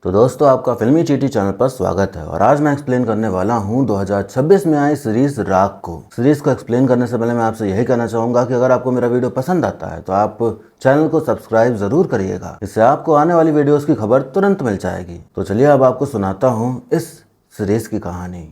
तो दोस्तों आपका फिल्मी चीटी चैनल पर स्वागत है और आज मैं एक्सप्लेन करने वाला हूं 2026 में आई सीरीज राग को। सीरीज को एक्सप्लेन करने से पहले मैं आपसे यही कहना चाहूंगा कि अगर आपको मेरा वीडियो पसंद आता है तो आप चैनल को सब्सक्राइब जरूर करिएगा, इससे आपको आने वाली वीडियोस की खबर तुरंत मिल जाएगी। तो चलिए अब आपको सुनाता हूँ इस सीरीज की कहानी।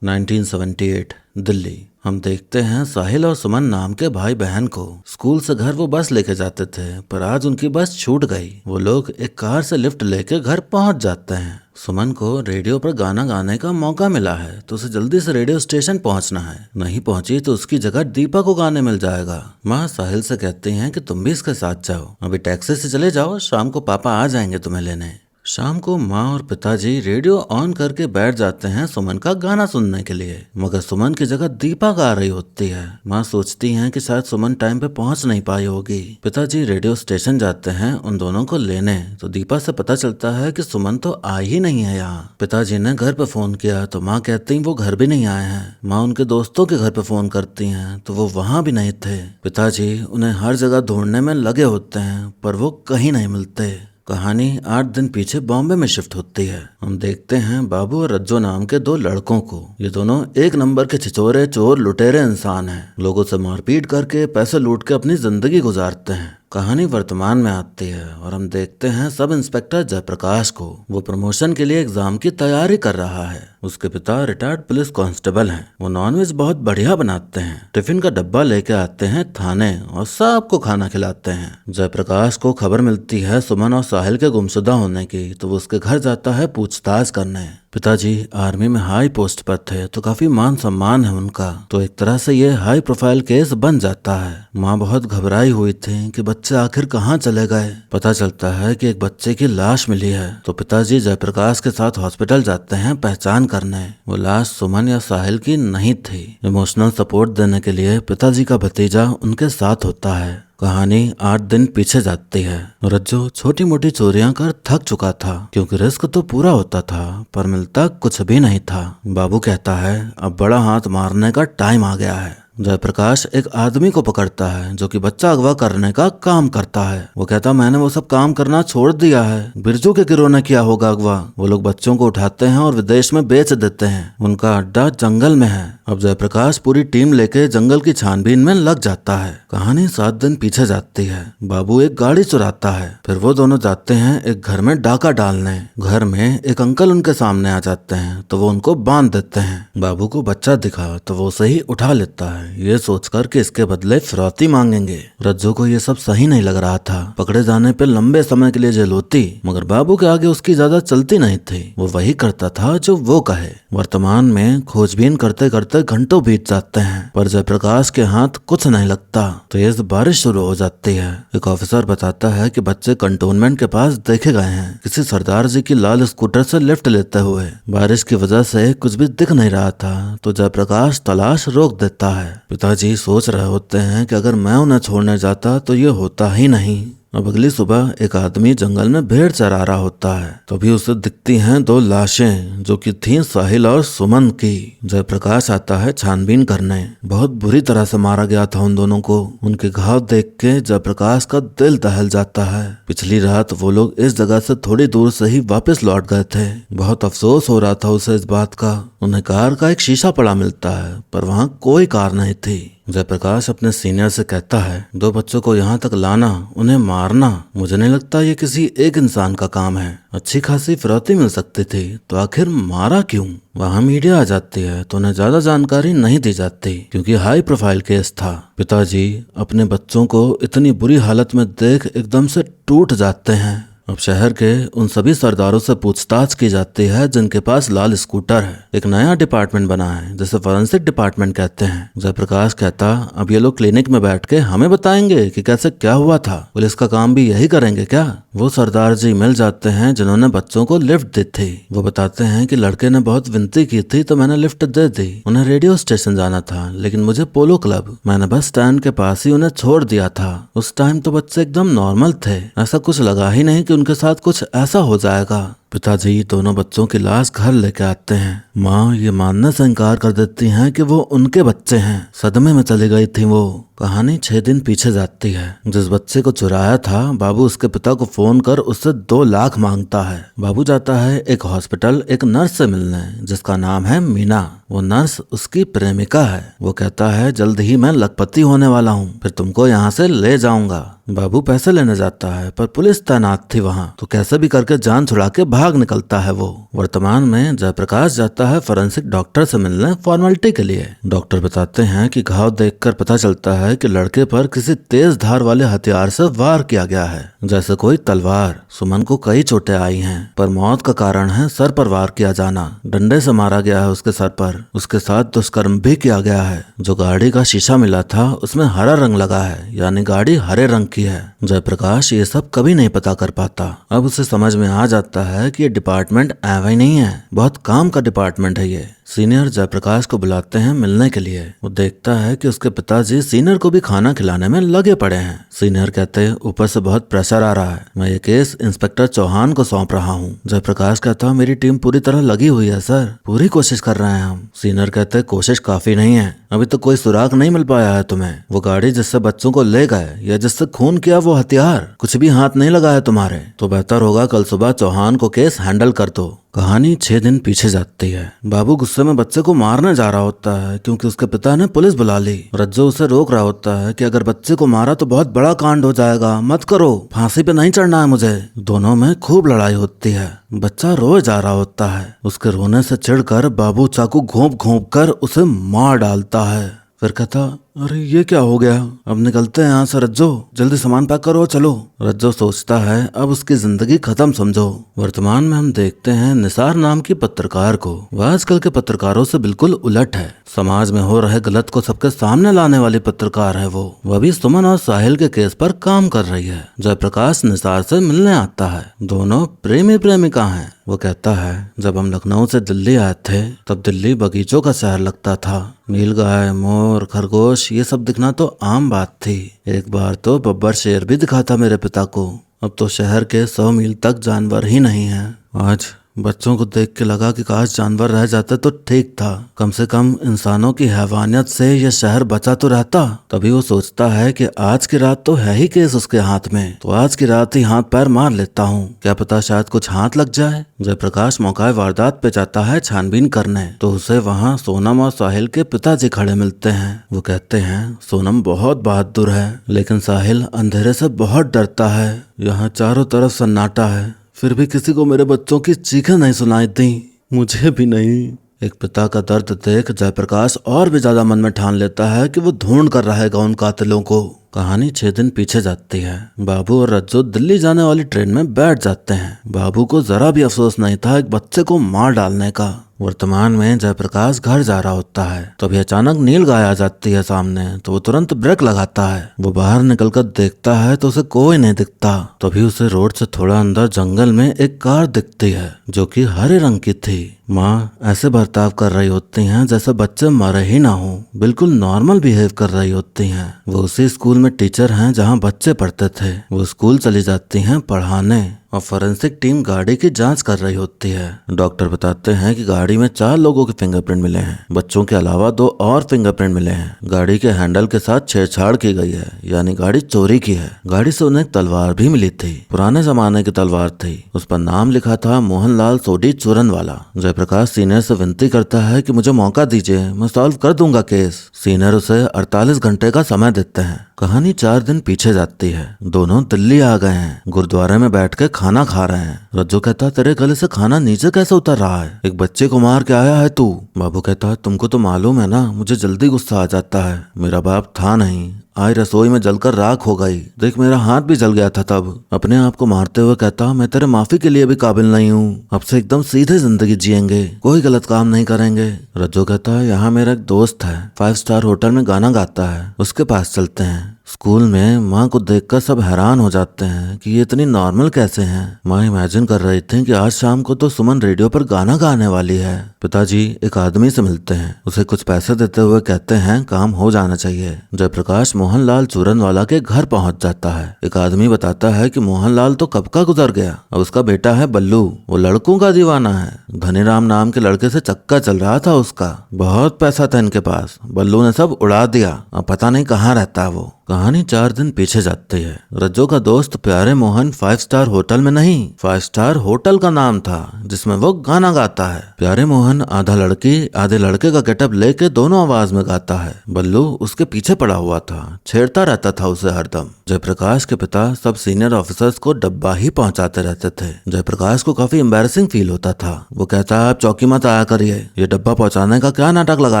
1978 दिल्ली। हम देखते हैं साहिल और सुमन नाम के भाई बहन को स्कूल से घर वो बस लेके जाते थे, पर आज उनकी बस छूट गई। वो लोग एक कार से लिफ्ट लेके घर पहुंच जाते हैं। सुमन को रेडियो पर गाना गाने का मौका मिला है तो उसे जल्दी से रेडियो स्टेशन पहुंचना है, नहीं पहुंची तो उसकी जगह दीपा को गाने मिल जाएगा। माँ साहिल से कहती हैं कि तुम भी इसके साथ जाओ, अभी टैक्सी से चले जाओ, शाम को पापा आ जाएंगे तुम्हें लेने। शाम को माँ और पिताजी रेडियो ऑन करके बैठ जाते हैं सुमन का गाना सुनने के लिए, मगर सुमन की जगह दीपा गा रही होती है। माँ सोचती हैं कि शायद सुमन टाइम पे पहुंच नहीं पाई होगी। पिताजी रेडियो स्टेशन जाते हैं उन दोनों को लेने, तो दीपा से पता चलता है कि सुमन तो आई ही नहीं है यहाँ। पिताजी ने घर पे फोन किया तो माँ कहती वो घर भी नहीं आए हैं। माँ उनके दोस्तों के घर पे फोन करती हैं तो वो वहाँ भी नहीं थे। पिताजी उन्हें हर जगह ढूंढने में लगे होते हैं पर वो कहीं नहीं मिलते। कहानी 8 दिन पीछे बॉम्बे में शिफ्ट होती है। हम देखते हैं बाबू और रज्जो नाम के दो लड़कों को। ये दोनों एक नंबर के छिछोरे चोर लुटेरे इंसान हैं। लोगों से मारपीट करके पैसे लूट के अपनी जिंदगी गुजारते हैं। कहानी वर्तमान में आती है और हम देखते हैं सब इंस्पेक्टर जयप्रकाश को। वो प्रमोशन के लिए एग्जाम की तैयारी कर रहा है। उसके पिता रिटायर्ड पुलिस कांस्टेबल हैं। वो नॉनवेज बहुत बढ़िया बनाते हैं। टिफिन का डब्बा लेके आते हैं थाने और सबको खाना खिलाते हैं। जयप्रकाश को खबर मिलती है सुमन और साहिल के गुमशुदा होने की, तो वो उसके घर जाता है पूछताछ करने। पिताजी आर्मी में हाई पोस्ट पर थे तो काफी मान सम्मान है उनका, तो एक तरह से ये हाई प्रोफाइल केस बन जाता है। माँ बहुत घबराई हुई थी कि बच्चे आखिर कहाँ चले गए। पता चलता है कि एक बच्चे की लाश मिली है, तो पिताजी जयप्रकाश के साथ हॉस्पिटल जाते हैं पहचान करने। वो लाश सुमन या साहिल की नहीं थी। इमोशनल सपोर्ट देने के लिए पिताजी का भतीजा उनके साथ होता है। कहानी 8 दिन पीछे जाती है। रज्जो छोटी मोटी चोरियां कर थक चुका था, क्योंकि रिस्क तो पूरा होता था पर मिलता कुछ भी नहीं था। बाबू कहता है अब बड़ा हाथ मारने का टाइम आ गया है। जयप्रकाश एक आदमी को पकड़ता है जो कि बच्चा अगवा करने का काम करता है। वो कहता मैंने वो सब काम करना छोड़ दिया है, बिरजू के गिरोह ने किया होगा अगवा। वो लोग बच्चों को उठाते हैं और विदेश में बेच देते हैं। उनका अड्डा जंगल में है। अब जयप्रकाश पूरी टीम लेके जंगल की छानबीन में लग जाता है। कहानी 7 दिन पीछे जाती है। बाबू एक गाड़ी चुराता है, फिर वो दोनों जाते हैं एक घर में डाका डालने। घर में एक अंकल उनके सामने आ जाते हैं तो वो उनको बांध देते हैं। बाबू को बच्चा दिखा तो वो उसे ही उठा लेता है, ये सोचकर कि इसके बदले फिरौती मांगेंगे। रज्जो को ये सब सही नहीं लग रहा था। पकड़े जाने पे लंबे समय के लिए जेल होती, मगर बाबू के आगे उसकी ज्यादा चलती नहीं थी। वो वही करता था जो वो कहे। वर्तमान में खोजबीन करते करते घंटों बीत जाते हैं पर जयप्रकाश के हाथ कुछ नहीं लगता। तेज बारिश शुरू हो जाती है। एक ऑफिसर बताता है कि बच्चे कंटोनमेंट के पास देखे गए हैं, किसी सरदार जी की लाल स्कूटर से लिफ्ट लेते हुए। बारिश की वजह से कुछ भी दिख नहीं रहा था तो जयप्रकाश तलाश रोक देता है। पिताजी सोच रहे होते हैं कि अगर मैं उन्हें छोड़ने जाता तो ये होता ही नहीं। अब अगली सुबह एक आदमी जंगल में भेड़ चरा रहा होता है, तभी उसे दिखती हैं 2 लाशें जो कि थीं साहिल और सुमन की। जयप्रकाश आता है छानबीन करने। बहुत बुरी तरह से मारा गया था उन दोनों को। उनके घाव देख के जयप्रकाश का दिल दहल जाता है। पिछली रात वो लोग इस जगह से थोड़ी दूर से ही वापस लौट गए थे। बहुत अफसोस हो रहा था उसे इस बात का। उन्हें कार का एक शीशा पड़ा मिलता है पर वहाँ कोई कार नहीं थी। जयप्रकाश अपने सीनियर से कहता है 2 बच्चों को यहाँ तक लाना, उन्हें मारना, मुझे नहीं लगता ये किसी एक इंसान का काम है। अच्छी खासी फिरौती मिल सकती थी तो आखिर मारा क्यों। वहाँ मीडिया आ जाती है तो उन्हें ज्यादा जानकारी नहीं दी जाती क्योंकि हाई प्रोफाइल केस था। पिताजी अपने बच्चों को इतनी बुरी हालत में देख एकदम से टूट जाते हैं। अब शहर के उन सभी सरदारों से पूछताछ की जाती है जिनके पास लाल स्कूटर है। एक नया डिपार्टमेंट बना है जिसे फॉरेंसिक डिपार्टमेंट कहते हैं। जयप्रकाश कहता अब ये लोग क्लिनिक में बैठ के हमें बताएंगे कि कैसे क्या हुआ था, पुलिस का काम भी यही करेंगे क्या। वो सरदार जी मिल जाते हैं जिन्होंने बच्चों को लिफ्ट दी थी। वो बताते हैं कि लड़के ने बहुत विनती की थी तो मैंने लिफ्ट दे दी। उन्हें रेडियो स्टेशन जाना था लेकिन मुझे पोलो क्लब, मैंने बस स्टैंड के पास ही उन्हें छोड़ दिया था। उस टाइम तो बच्चे एकदम नॉर्मल थे, ऐसा कुछ लगा ही नहीं कि उनके साथ कुछ ऐसा हो जाएगा। पिताजी दोनों बच्चों की लाश घर लेके आते हैं। माँ ये मानने से इनकार कर देती हैं कि वो उनके बच्चे हैं। सदमे में चली गई थी वो। कहानी 6 दिन पीछे जाती है। जिस बच्चे को चुराया था बाबू उसके पिता को फोन कर उससे 2 लाख मांगता है। बाबू जाता है एक हॉस्पिटल एक नर्स से मिलने जिसका नाम है मीना। वो नर्स उसकी प्रेमिका है। वो कहता है जल्द ही मैं लखपति होने वाला हूँ, फिर तुमको यहाँ से ले जाऊंगा। बाबू पैसे लेने जाता है पर पुलिस तैनात थी वहाँ, तो कैसे भी करके जान छुड़ा के भाग निकलता है वो। वर्तमान में जयप्रकाश जाता है फॉरेंसिक डॉक्टर से मिलने फॉर्मेलिटी के लिए। डॉक्टर बताते हैं कि घाव देखकर पता चलता है कि लड़के पर किसी तेज धार वाले हथियार से वार किया गया है, जैसे कोई तलवार। सुमन को कई चोटें आई हैं, पर मौत का कारण है सर पर वार किया जाना। डंडे से मारा गया है उसके सर पर। उसके साथ दुष्कर्म भी किया गया है। जो गाड़ी का शीशा मिला था उसमें हरा रंग लगा है, यानी गाड़ी हरे रंग की है। जयप्रकाश ये सब कभी नहीं पता कर पाता। अब उसे समझ में आ जाता है कि ये डिपार्टमेंट ऐवा ही नहीं है, बहुत काम का डिपार्टमेंट है ये। सीनियर जयप्रकाश को बुलाते हैं मिलने के लिए। वो देखता है कि उसके पिताजी सीनियर को भी खाना खिलाने में लगे पड़े हैं। सीनियर कहते हैं ऊपर से बहुत प्रेशर आ रहा है, मैं ये केस इंस्पेक्टर चौहान को सौंप रहा हूँ। जयप्रकाश कहता मेरी टीम पूरी तरह लगी हुई है सर, पूरी कोशिश कर रहे हैं हम। सीनियर कहते कोशिश काफी नहीं है, अभी तो कोई सुराग नहीं मिल पाया है तुम्हें। वो गाड़ी जिससे बच्चों को ले गए या जिससे खून किया वो हथियार कुछ भी हाथ नहीं लगा है तुम्हारे, तो बेहतर होगा कल सुबह चौहान को केस हैंडल कर दो। कहानी 6 दिन पीछे जाती है। बाबू गुस्से में बच्चे को मारने जा रहा होता है क्योंकि उसके पिता ने पुलिस बुला ली। रज्जो उसे रोक रहा होता है कि अगर बच्चे को मारा तो बहुत बड़ा कांड हो जाएगा, मत करो, फांसी पे नहीं चढ़ना है मुझे। दोनों में खूब लड़ाई होती है। बच्चा रोए जा रहा होता है। उसके रोने से चिढ़कर बाबू चाकू घोंप घोंप कर उसे मार डालता है। फिर कहता अरे ये क्या हो गया, अब निकलते हैं यहाँ से रज्जो, जल्दी सामान पैक करो चलो। रज्जो सोचता है अब उसकी जिंदगी खत्म समझो। वर्तमान में हम देखते हैं निसार नाम की पत्रकार को। वह आजकल के पत्रकारों से बिल्कुल उलट है। समाज में हो रहे गलत को सबके सामने लाने वाली पत्रकार है वो। वह भी सुमन और साहिल के केस पर काम कर रही है। जयप्रकाश निसार से मिलने आता है। दोनों प्रेमी प्रेमिका हैं। वो कहता है जब हम लखनऊ से दिल्ली आए थे तब दिल्ली बगीचों का शहर लगता था। नीलगाय, मोर, खरगोश ये सब दिखना तो आम बात थी। एक बार तो बब्बर शेर भी दिखा था मेरे पिता को। अब तो शहर के 100 मील तक जानवर ही नहीं है। आज बच्चों को देख के लगा कि काश जानवर रह जाते तो ठीक था, कम से कम इंसानों की हैवानियत से यह शहर बचा तो रहता। तभी वो सोचता है कि आज की रात तो है ही केस उसके हाथ में, तो आज की रात ही हाथ पैर मार लेता हूँ, क्या पता शायद कुछ हाथ लग जाए। जयप्रकाश मौका वारदात पे जाता है छानबीन करने, तो उसे वहाँ सोनम और साहिल के पिताजी खड़े मिलते हैं। वो कहते हैं सोनम बहुत बहादुर है, लेकिन साहिल अंधेरे से बहुत डरता है। यहाँ चारों तरफ सन्नाटा है, फिर भी किसी को मेरे बच्चों की चीखें नहीं सुनाई दी, मुझे भी नहीं। एक पिता का दर्द देख जयप्रकाश और भी ज्यादा मन में ठान लेता है कि वो ढूंढ कर रहेगा उन कातिलों को। कहानी 6 दिन पीछे जाती है। बाबू और रज्जो दिल्ली जाने वाली ट्रेन में बैठ जाते हैं। बाबू को जरा भी अफसोस नहीं था एक बच्चे को मार डालने का। वर्तमान में जयप्रकाश घर जा रहा होता है, तभी अचानक नीलगाय आ जाती है सामने, तो वो तुरंत ब्रेक लगाता है। वो बाहर निकलकर देखता है तो उसे कोई नहीं दिखता। तभी उसे रोड से थोड़ा अंदर जंगल में एक कार दिखती है जो कि हरे रंग की थी। माँ ऐसे बर्ताव कर रही होती हैं जैसे बच्चे मरे ही ना हो, बिल्कुल नॉर्मल बिहेव कर रही होती हैं। वो उसी स्कूल में टीचर हैं जहाँ बच्चे पढ़ते थे। वो स्कूल चली जाती हैं पढ़ाने और फॉरेंसिक टीम गाड़ी की जांच कर रही होती है। डॉक्टर बताते हैं कि गाड़ी में 4 लोगों के फिंगरप्रिंट मिले हैं, बच्चों के अलावा 2 और फिंगरप्रिंट मिले हैं। गाड़ी के हैंडल के साथ छेड़छाड़ की गई है, यानी गाड़ी चोरी की है। गाड़ी से उन्हें एक तलवार भी मिली थी, पुराने जमाने की तलवार थी। उस पर नाम लिखा था मोहनलाल सोडी चूरन वाला। जयप्रकाश सीनियर से विनती करता है कि मुझे मौका दीजिए, मैं सॉल्व कर दूंगा केस। सीनियर उसे 48 घंटे का समय देते हैं। कहानी 4 दिन पीछे जाती है। दोनों दिल्ली आ गए हैं, गुरुद्वारे में बैठ के खाना खा रहे हैं। रज्जो कहता तेरे गले से खाना नीचे कैसे उतर रहा है, एक बच्चे को मार के आया है तू। बाबू कहता तुमको तो मालूम है ना, मुझे जल्दी गुस्सा आ जाता है, मेरा बाप था नहीं, आज रसोई में जलकर राख हो गई, देख मेरा हाथ भी जल गया था तब। अपने आप को मारते हुए कहता मैं तेरे माफी के लिए भी काबिल नहीं हूँ, अब से एकदम सीधे जिंदगी जिएंगे, कोई गलत काम नहीं करेंगे। रज्जो कहता है यहाँ मेरा एक दोस्त है, 5 स्टार होटल में गाना गाता है, उसके पास चलते हैं। स्कूल में माँ को देखकर सब हैरान हो जाते हैं कि ये इतनी नॉर्मल कैसे हैं। माँ इमेजिन कर रही थी कि आज शाम को तो सुमन रेडियो पर गाना गाने वाली है। पिताजी एक आदमी से मिलते हैं, उसे कुछ पैसे देते हुए कहते हैं काम हो जाना चाहिए। जयप्रकाश मोहनलाल चूरनवाला के घर पहुंच जाता है। एक आदमी बताता है कि मोहनलाल तो कब का गुजर गया, अब उसका बेटा है बल्लू, वो लड़कों का दीवाना है। धनीराम नाम के लड़के से चक्कर चल रहा था उसका, बहुत पैसा था इनके पास, बल्लू ने सब उड़ा दिया, अब पता नहीं कहाँ रहता है वो। कहानी 4 दिन पीछे जाती है। रज्जो का दोस्त प्यारे मोहन 5 स्टार होटल में नहीं, 5 स्टार होटल का नाम था जिसमें वो गाना गाता है। प्यारे मोहन आधा लड़की आधे लड़के का गेटअप लेके दोनों आवाज में गाता है। बल्लू उसके पीछे पड़ा हुआ था, छेड़ता रहता था उसे हरदम। जयप्रकाश के पिता सब सीनियर ऑफिसर्स को डब्बा ही पहुंचाते रहते थे। जयप्रकाश को काफी एम्बैरेसिंग फील होता था। वो कहता है आप चौकी मत आया करिए, ये डब्बा पहुंचाने का क्या नाटक लगा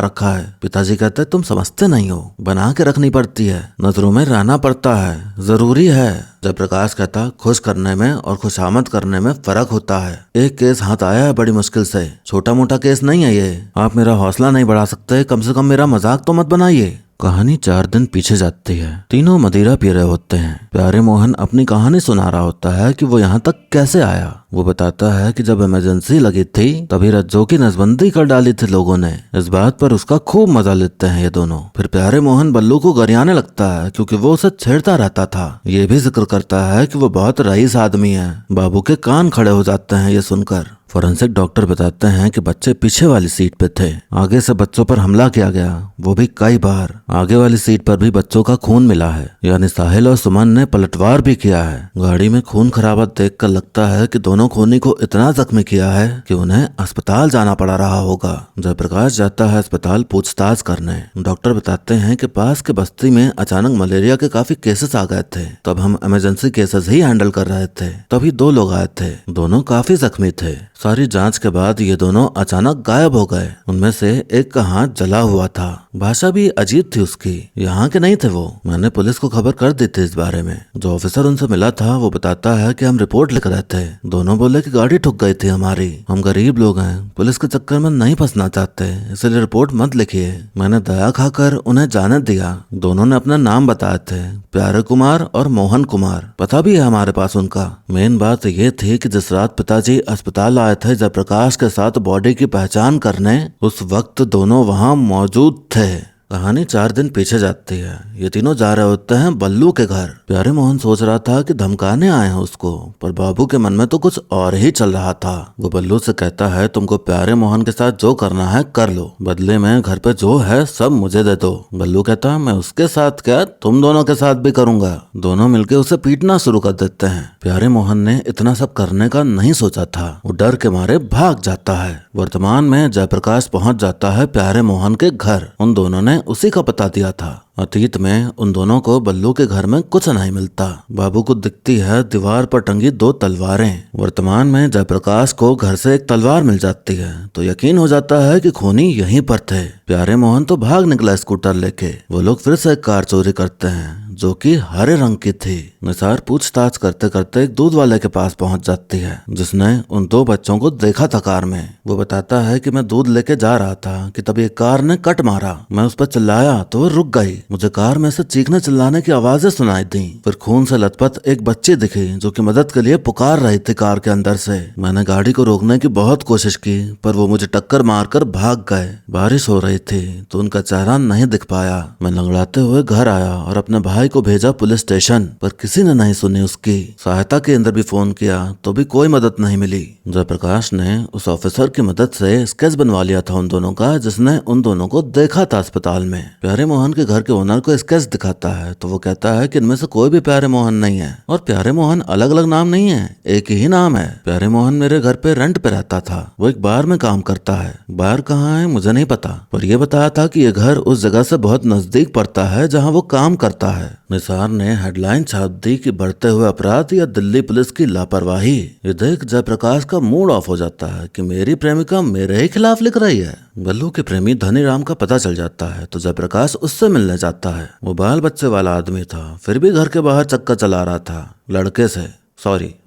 रखा है। पिताजी कहते तुम समझते नहीं हो, बना के रखनी पड़ती है, नजरों में रहना पड़ता है, जरूरी है। जयप्रकाश कहता खुश करने में और खुशामद करने में फर्क होता है। एक केस हाथ आया है बड़ी मुश्किल से, छोटा मोटा केस नहीं है ये, आप मेरा हौसला नहीं बढ़ा सकते, कम से कम मेरा मजाक तो मत बनाइए। कहानी 4 दिन पीछे जाती है। तीनों मदिरा पी रहे होते हैं। प्यारे मोहन अपनी कहानी सुना रहा होता है कि वो यहाँ तक कैसे आया। वो बताता है कि जब इमरजेंसी लगी थी तभी रज्जो की नसबंदी कर डाली थी लोगों ने। इस बात पर उसका खूब मजा लेते हैं ये दोनों। फिर प्यारे मोहन बल्लू को गरियाने लगता है क्योंकि वो उसे छेड़ता रहता था। ये भी जिक्र करता है कि वो बहुत रईस आदमी है। बाबू के कान खड़े हो जाते हैं ये सुनकर। फोरेंसिक डॉक्टर बताते हैं कि बच्चे पीछे वाली सीट पे थे, आगे से बच्चों पर हमला किया गया, वो भी कई बार। आगे वाली सीट पर भी बच्चों का खून मिला है, यानी साहिल और सुमन ने पलटवार भी किया है। गाड़ी में खून खराबा देखकर लगता है कि दोनों खूनी को इतना जख्मी किया है कि उन्हें अस्पताल जाना पड़ा रहा होगा। जयप्रकाश जाता है अस्पताल पूछताछ करने। डॉक्टर बताते हैं कि पास के बस्ती में अचानक मलेरिया के काफी केसेस आ गए थे, तब हम इमरजेंसी केसेस ही हैंडल कर रहे थे, तभी 2 लोग आए थे, दोनों काफी जख्मी थे। सारी जांच के बाद ये दोनों अचानक गायब हो गए। उनमें से एक का हाथ जला हुआ था, भाषा भी अजीब थी उसकी, यहाँ के नहीं थे वो। मैंने पुलिस को खबर कर दी थी इस बारे में। जो ऑफिसर उनसे मिला था वो बताता है कि हम रिपोर्ट लिख रहे थे, दोनों बोले कि गाड़ी ठुक गई थी हमारी, हम गरीब लोग हैं, पुलिस के चक्कर में नहीं फंसना चाहते, इसलिए रिपोर्ट मत लिखिए। मैंने दया खाकर उन्हें जाने दिया। दोनों ने अपना नाम बताए थे, प्यारे कुमार और मोहन कुमार, पता भी है हमारे पास उनका। मेन बात ये थी कि जिस रात पिताजी अस्पताल आए थे जयप्रकाश के साथ बॉडी की पहचान करने, उस वक्त दोनों वहां मौजूद थे। कहानी 4 दिन पीछे जाती है। ये तीनों जा रहे होते हैं बल्लू के घर। प्यारे मोहन सोच रहा था कि धमकाने आए हैं उसको, पर बाबू के मन में तो कुछ और ही चल रहा था। वो बल्लू से कहता है तुमको प्यारे मोहन के साथ जो करना है कर लो, बदले में घर पे जो है सब मुझे दे दो। बल्लू कहता मैं उसके साथ क्या, तुम दोनों के साथ भी करूंगा। दोनों मिलकर उसे पीटना शुरू कर देते हैं। प्यारे मोहन ने इतना सब करने का नहीं सोचा था, वो डर के मारे भाग जाता है। वर्तमान में जयप्रकाश पहुंच जाता है प्यारे मोहन के घर। उन दोनों ने उसी का पता दिया था। अतीत में उन दोनों को बल्लू के घर में कुछ नहीं मिलता। बाबू को दिखती है दीवार पर टंगी 2 तलवारें। वर्तमान में जयप्रकाश को घर से एक तलवार मिल जाती है तो यकीन हो जाता है कि खूनी यहीं पर थे। प्यारे मोहन तो भाग निकला स्कूटर लेके। वो लोग फिर से कार चोरी करते हैं जो कि हरे रंग की थी। निसार पूछताछ करते करते एक दूध वाले के पास पहुंच जाती है जिसने उन 2 बच्चों को देखा था कार में। वो बताता है कि मैं दूध लेके जा रहा था कि तभी एक कार ने कट मारा। मैं उस पर चिल्लाया तो वो रुक गई। मुझे कार में से चीखने चिल्लाने की आवाजें सुनाई दी। फिर खून से लथपथ एक बच्ची दिखी जो कि मदद के लिए पुकार रही थी कार के अंदर से। मैंने गाड़ी को रोकने की बहुत कोशिश की पर वो मुझे टक्कर मारकर भाग गए। बारिश हो रही थी तो उनका चेहरा नहीं दिख पाया। मैं लंगड़ाते हुए घर आया और अपने भाई को भेजा पुलिस स्टेशन, पर किसी ने नहीं सुनी उसकी। सहायता केंद्र भी फोन किया तो भी कोई मदद नहीं मिली। जयप्रकाश ने उस ऑफिसर की मदद से स्केच बनवा लिया था उन दोनों का जिसने उन दोनों को देखा था अस्पताल में। प्यारे मोहन के घर के ओनर को स्केच दिखाता है तो वो कहता है कि इनमें से कोई भी प्यारे मोहन नहीं है और प्यारे मोहन अलग अलग नाम नहीं है, एक ही नाम है। प्यारे मोहन मेरे घर पे रेंट पे रहता था, वो एक बार में काम करता है। बार कहाँ है मुझे नहीं पता, पर यह बताया था कि ये घर उस जगह से बहुत नजदीक पड़ता है जहाँ वो काम करता है। निसार ने हेडलाइन छाप दी कि बढ़ते हुए अपराध या दिल्ली पुलिस की लापरवाही। ये देख जयप्रकाश का मूड ऑफ हो जाता है कि मेरी प्रेमिका मेरे ही खिलाफ लिख रही है। बल्लू के प्रेमी धनीराम का पता चल जाता है तो जयप्रकाश उससे मिलने जाता है। वो बाल बच्चे वाला आदमी था, फिर भी घर के बाहर चक्कर चला रहा था